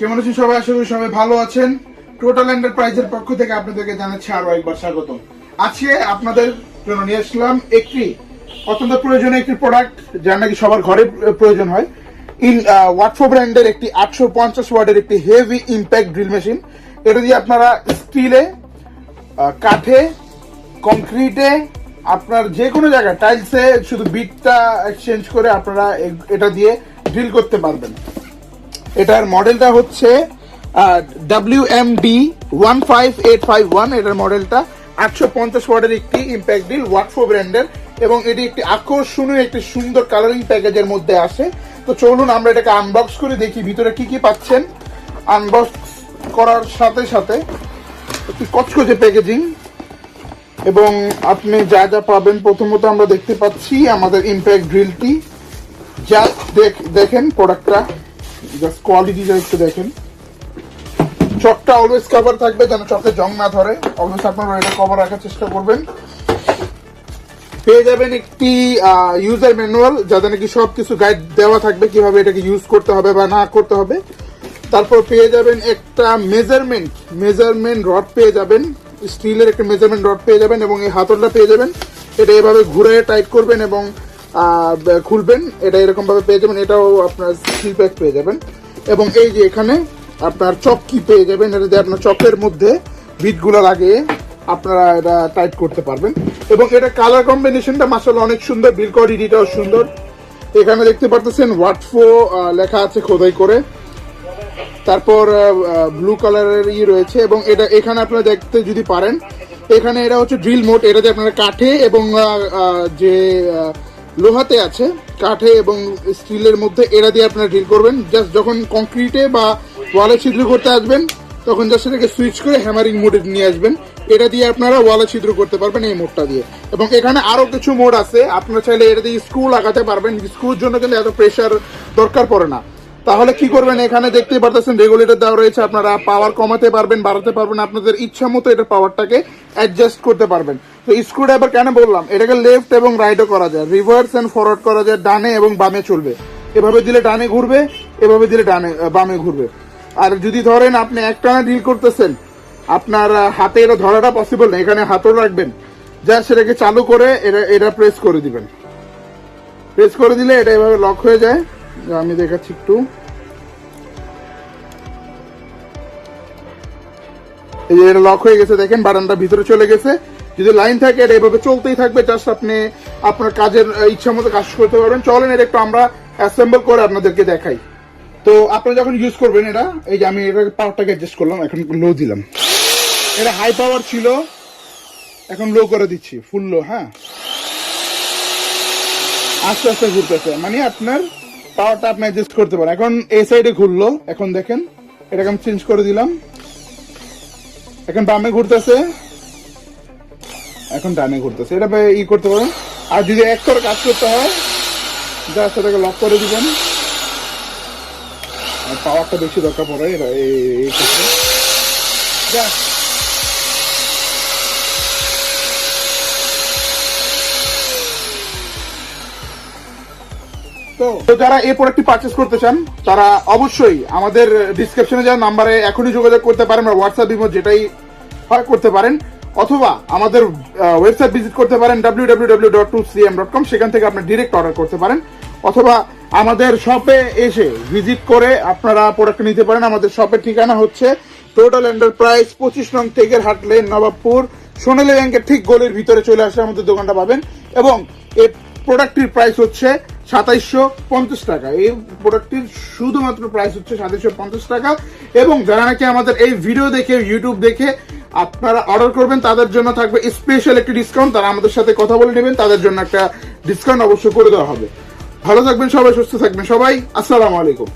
কেমন আছেন সবাই? আশা করি সবাই ভালো আছেন। টোটাল এন্টারপ্রাইজের পক্ষ থেকে আপনাদেরকে জানাচ্ছি আরো একবার স্বাগতম। আজকে আপনাদের জন্য নিয়ে আসলাম একটি অত্যন্ত প্রয়োজনীয় একটি প্রোডাক্ট, যা নাকি সবার ঘরে প্রয়োজন হয়। ওয়াটফো ব্র্যান্ডের একটি 850 ওয়াটের একটি হেভি ইম্প্যাক্ট ড্রিল মেশিন। এটা দিয়ে আপনারা স্টিলে, কাঠে, কংক্রিটে, আপনার যে কোনো জায়গায় টাইলসে শুধু বিটটা এক্সচেঞ্জ করে আপনারা এটা দিয়ে ড্রিল করতে পারবেন। এটার মডেলটা হচ্ছে WMD 15851। এটার মডেলটা 850 ওয়াটের একটি ইম্প্যাক্ট ড্রিল, ওয়াটফো ব্র্যান্ডের, এবং এটি একটি আকর্ষণীয় একটি সুন্দর কালারিং প্যাকেজের মধ্যে আসে। তো চলুন আমরা এটাকে আনবক্স করে দেখি ভিতরে কি কি পাচ্ছেন। আনবক্স করার সাথে সাথে একটি কচকচে প্যাকেজিং, এবং আপনি যা যা পাবেন, প্রথমত আমরা দেখতে পাচ্ছি আমাদের ইম্প্যাক্ট ড্রিলটি। জাস্ট দেখেন প্রোডাক্টটা, জাস্ট কোয়ালিটিটা একটু দেখেন। চকটা অলওয়েজ কভার থাকবে যেন চকে জং না ধরে। অলওয়েজ আপনারা এটা কভার রাখার চেষ্টা করবেন। পেয়ে যাবেন একটি ইউজার ম্যানুয়াল, যাতে নাকি সবকিছু গাইড দেওয়া থাকবে কিভাবে এটাকে ইউজ করতে হবে বা না করতে হবে। তারপর পেয়ে যাবেন একটা মেজারমেন্ট রড পেয়ে যাবেন, স্টিলের একটা মেজারমেন্ট রড পেয়ে যাবেন, এবং এই হাতলটা পেয়ে যাবেন। এটা এভাবে ঘুরে টাইট করবেন এবং খুলবেন, এটা এরকম ভাবে পেয়ে যাবেন। এটাও আপনার স্টিল প্যাক পেয়ে যাবেন, এবং এই যে এখানে আপনার চক্কি পেয়ে যাবেন। এটা দিয়ে আপনার চকের মধ্যে বিটগুলো লাগিয়ে আপনারা এটা টাইট করতে পারবেন। এবং এটা কালার কম্বিনেশনটা মাশাআল্লাহ অনেক সুন্দর, বিল কোয়ালিটিটাও সুন্দর। এখানে দেখতে পারতেছেন ওয়াটফো লেখা আছে খোদাই করে। তারপর ব্লু কালারের রয়েছে, এবং এটা এখানে আপনারা দেখতে যদি পারেন, এখানে এটা হচ্ছে ড্রিল মোড। এটাতে আপনারা কাঠে এবং যে লোহাতে আছে, কাঠে এবং স্টিলের মধ্যে, এটা দিয়ে আপনারা ড্রিল করবেন। জাস্ট যখন কংক্রিটে বা ওয়ালে ছিদ্র করতে আসবেন, তখন জাস্ট এটাকে সুইচ করে হ্যামারিং মোডে নিয়ে আসবেন। এটা দিয়ে আপনারা ওয়ালে ছিদ্র করতে পারবেন এই মোডটা দিয়ে। এবং এখানে আরো কিছু মোড আছে, আপনারা চাইলে এটা দিয়ে স্ক্রু লাগাতে পারবেন। স্ক্রুর জন্য কিন্তু এত প্রেশার দরকার পড়ে না। তাহলে কি করবেন, এখানে দেখতেই পারতেছেন রেগুলেটর দেওয়া রয়েছে। আপনারা পাওয়ার কমাতে পারবেন, বাড়াতে পারবেন, আপনাদের ইচ্ছা মতো এটার পাওয়ারটাকে অ্যাডজাস্ট করতে পারবেন। তো স্ক্রু ড্রাইভার কেন বললাম, এটাকে লেফট এবং রাইটও করা যায়, রিভার্স এন্ড ফরওয়ার্ড করা যায়, ডানে এবং বামে চলবে। এভাবে দিলে ডানে ঘুরবে, এভাবে দিলে বামে ঘুরবে। আর যদি ধরেন আপনি একটানা ডিল করতেছেন, আপনার হাতে এটা ধরাটা পসিবল না, এখানে হাতও রাখবেন, জাস্ট সেটাকে চালু করে এটা প্রেস করে দিবেন। প্রেস করে দিলে এটা এভাবে লক হয়ে যায়। আমি দেখাচ্ছি একটু, এই যে এটা লক হয়ে গেছে, দেখেন বারান্দা ভিতরে চলে গেছে। যদি লাইন থাকে এটা এভাবে চলতেই থাকবে, জাস্ট আপনি আপনার কাজের ইচ্ছা মতো কাজ করতে পারবেন। চলেন এটা একটু আমরা অ্যাসেম্বল করে আপনাদেরকে দেখাই। তো আপনারা যখন ইউজ করবেন এটা, এই যে আমি এটা পাওয়ারটাকে অ্যাডজাস্ট করলাম, এখন লো দিলাম। এটা হাই পাওয়ার ছিল, এখন লো করে দিচ্ছি, ফুল লো। হ্যাঁ, আস্তে আস্তে ঘুরতেছে, মানে আপনার পাওয়ারটা আপনি অ্যাডজাস্ট করতে পারেন। এখন এই সাইডে ঘুরলো, এখন দেখেন এটাকে আমি চেঞ্জ করে দিলাম, এখন বামে ঘুরতেছে, এখন ডানে ঘুরতেছে। এটা করতে পারেন। আর যদি এক করে কাজ করতে হয়, জাস্ট এটাকে লক করে দিবেন। আর পাওয়ারটা বেশি দরকার পড়ে এই ক্ষেত্রে। তো যারা এই প্রোডাক্টটি পারচেস করতে চান, তারা অবশ্যই আমাদের ডিসক্রিপশনে যাওয়া নাম্বারে এখনই যোগাযোগ করতে পারেন, বা হোয়াটসঅ্যাপ ইমো যেটাই হয় করতে পারেন, অথবা আমাদের ওয়েবসাইট ভিজিট করতে পারেন www.2cm.com। সেখান থেকে আপনি ডিরেক্ট অর্ডার করতে পারেন, অথবা আমাদের শপে এসে ভিজিট করে আপনারা প্রোডাক্ট নিতে পারেন। আমাদের শপের ঠিকানা হচ্ছে টোটাল এন্টারপ্রাইজ 25 নং টেকের হাট লেন, নবাবপুর, সোনালী ব্যাংকের ঠিক গলির ভিতরে চলে আসলে আমাদের দোকানটা পাবেন। এবং এই প্রোডাক্টটির প্রাইস হচ্ছে 2750 টাকা। এই প্রোডাক্টটির শুধুমাত্র প্রাইস হচ্ছে 2750 টাকা। এবং যারা নাকি আমাদের এই ভিডিও দেখে, ইউটিউব দেখে আপনারা অর্ডার করবেন, তাদের জন্য থাকবে স্পেশাল একটি ডিসকাউন্ট। তারা আমাদের সাথে কথা বলে নেবেন, তাদের জন্য একটা ডিসকাউন্ট অবশ্যই করে দেওয়া হবে। ভালো থাকবেন সবাই, সুস্থ থাকবেন সবাই। আসসালামু আলাইকুম।